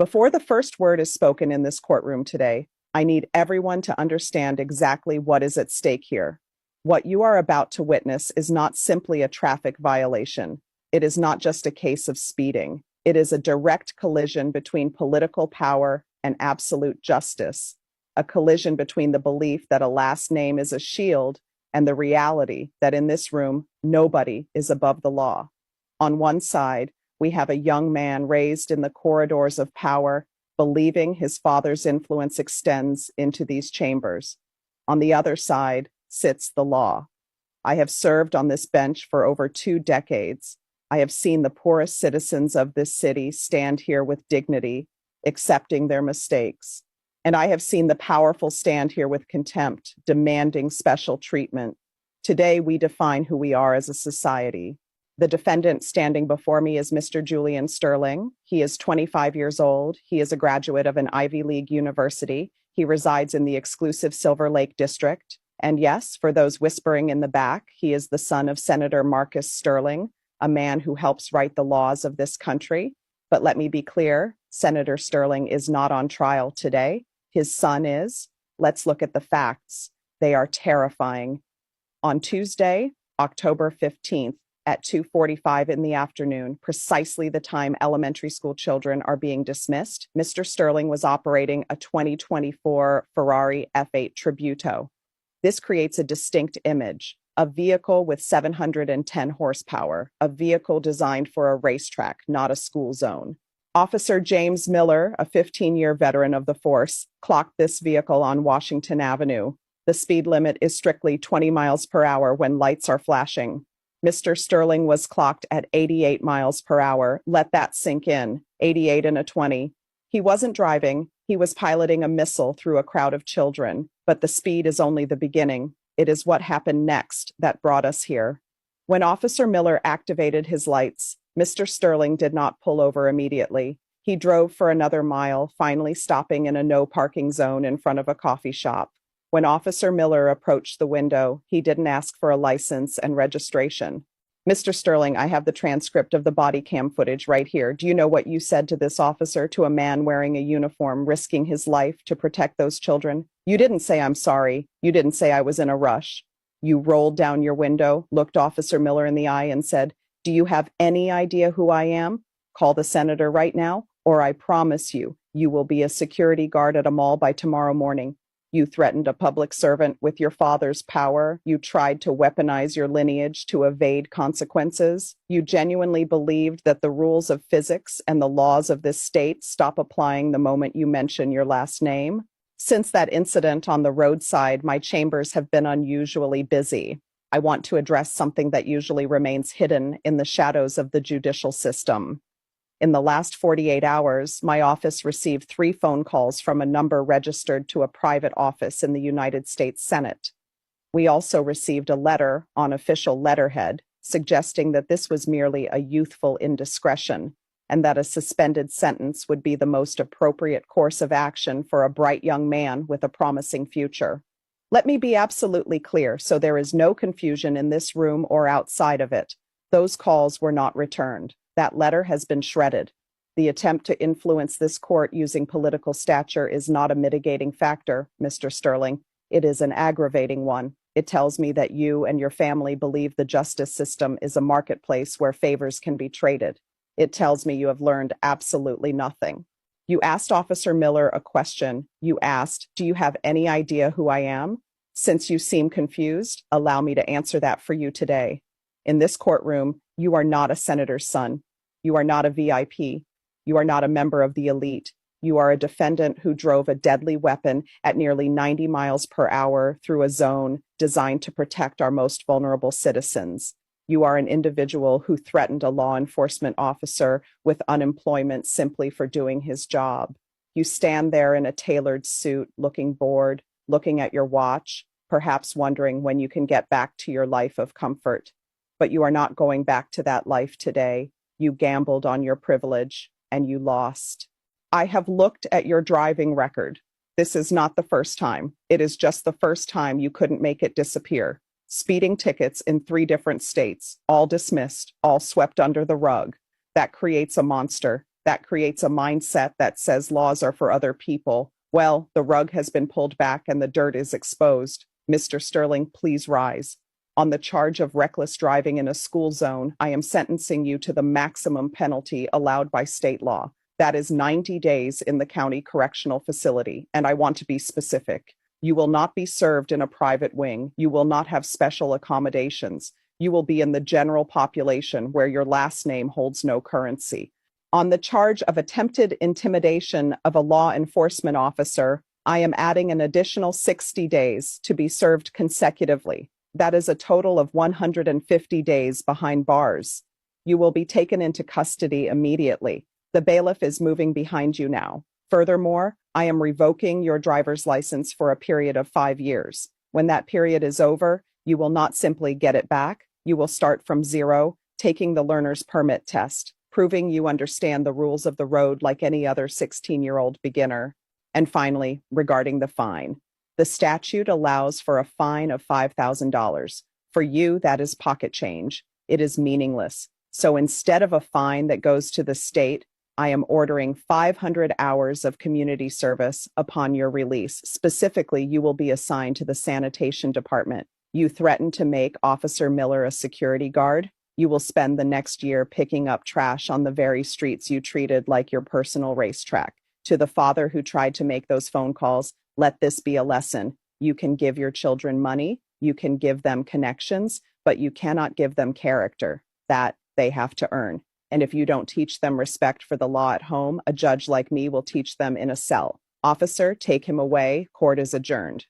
Before the first word is spoken in this courtroom today, I need everyone to understand exactly what is at stake here. What you are about to witness is not simply a traffic violation. It is not just a case of speeding. It is a direct collision between political power and absolute justice, a collision between the belief that a last name is a shield and the reality that in this room, nobody is above the law. On one side, we have a young man raised in the corridors of power, believing his father's influence extends into these chambers. On the other side sits the law. I have served on this bench for over 2 decades. I have seen the poorest citizens of this city stand here with dignity, accepting their mistakes. And I have seen the powerful stand here with contempt, demanding special treatment. Today, we define who we are as a society. The defendant standing before me is Mr. Julian Sterling. He is 25 years old. He is a graduate of an Ivy League university. He resides in the exclusive Silver Lake District. And yes, for those whispering in the back, he is the son of Senator Marcus Sterling, a man who helps write the laws of this country. But let me be clear, Senator Sterling is not on trial today. His son is. Let's look at the facts. They are terrifying. On Tuesday, October 15th, at 2:45 in the afternoon, precisely the time elementary school children are being dismissed, Mr. Sterling was operating a 2024 Ferrari F8 Tributo. This creates a distinct image, a vehicle with 710 horsepower, a vehicle designed for a racetrack, not a school zone. Officer James Miller, a 15-year veteran of the force, clocked this vehicle on Washington Avenue. The speed limit is strictly 20 miles per hour when lights are flashing. Mr. Sterling was clocked at 88 miles per hour. Let that sink in. 88 and a 20. He wasn't driving. He was piloting a missile through a crowd of children. But the speed is only the beginning. It is what happened next that brought us here. When Officer Miller activated his lights, Mr. Sterling did not pull over immediately. He drove for another mile, finally stopping in a no parking zone in front of a coffee shop. When Officer Miller approached the window, he didn't ask for a license and registration. Mr. Sterling, I have the transcript of the body cam footage right here. Do you know what you said to this officer, to a man wearing a uniform, risking his life to protect those children? You didn't say, "I'm sorry." You didn't say, "I was in a rush." You rolled down your window, looked Officer Miller in the eye and said, "Do you have any idea who I am? Call the senator right now, or I promise you, you will be a security guard at a mall by tomorrow morning." You threatened a public servant with your father's power. You tried to weaponize your lineage to evade consequences. You genuinely believed that the rules of physics and the laws of this state stop applying the moment you mention your last name. Since that incident on the roadside, my chambers have been unusually busy. I want to address something that usually remains hidden in the shadows of the judicial system. In the last 48 hours, my office received 3 phone calls from a number registered to a private office in the United States Senate. We also received a letter on official letterhead suggesting that this was merely a youthful indiscretion and that a suspended sentence would be the most appropriate course of action for a bright young man with a promising future. Let me be absolutely clear so there is no confusion in this room or outside of it. Those calls were not returned. That letter has been shredded. The attempt to influence this court using political stature is not a mitigating factor, Mr. Sterling. It is an aggravating one. It tells me that you and your family believe the justice system is a marketplace where favors can be traded. It tells me you have learned absolutely nothing. You asked Officer Miller a question. You asked, "Do you have any idea who I am?" Since you seem confused, allow me to answer that for you today. In this courtroom, you are not a senator's son. You are not a VIP. You are not a member of the elite. You are a defendant who drove a deadly weapon at nearly 90 miles per hour through a zone designed to protect our most vulnerable citizens. You are an individual who threatened a law enforcement officer with unemployment simply for doing his job. You stand there in a tailored suit, looking bored, looking at your watch, perhaps wondering when you can get back to your life of comfort. But you are not going back to that life today. You gambled on your privilege, and you lost. I have looked at your driving record. This is not the first time. It is just the first time you couldn't make it disappear. Speeding tickets in 3 different states, all dismissed, all swept under the rug. That creates a monster. That creates a mindset that says laws are for other people. Well, the rug has been pulled back and the dirt is exposed. Mr. Sterling, please rise. On the charge of reckless driving in a school zone, I am sentencing you to the maximum penalty allowed by state law. That is 90 days in the county correctional facility, and I want to be specific. You will not be served in a private wing. You will not have special accommodations. You will be in the general population where your last name holds no currency. On the charge of attempted intimidation of a law enforcement officer, I am adding an additional 60 days to be served consecutively. That is a total of 150 days behind bars. You will be taken into custody immediately. The bailiff is moving behind you now. Furthermore, I am revoking your driver's license for a period of 5 years. When that period is over, you will not simply get it back. You will start from zero, taking the learner's permit test, proving you understand the rules of the road like any other 16-year-old beginner. And finally, regarding the fine. The statute allows for a fine of $5,000. For you, that is pocket change. It is meaningless. So instead of a fine that goes to the state, I am ordering 500 hours of community service upon your release. Specifically, you will be assigned to the sanitation department. You threaten to make Officer Miller a security guard. You will spend the next year picking up trash on the very streets you treated like your personal racetrack. To the father who tried to make those phone calls, let this be a lesson. You can give your children money, you can give them connections, but you cannot give them character. That they have to earn. And if you don't teach them respect for the law at home, a judge like me will teach them in a cell. Officer, take him away. Court is adjourned.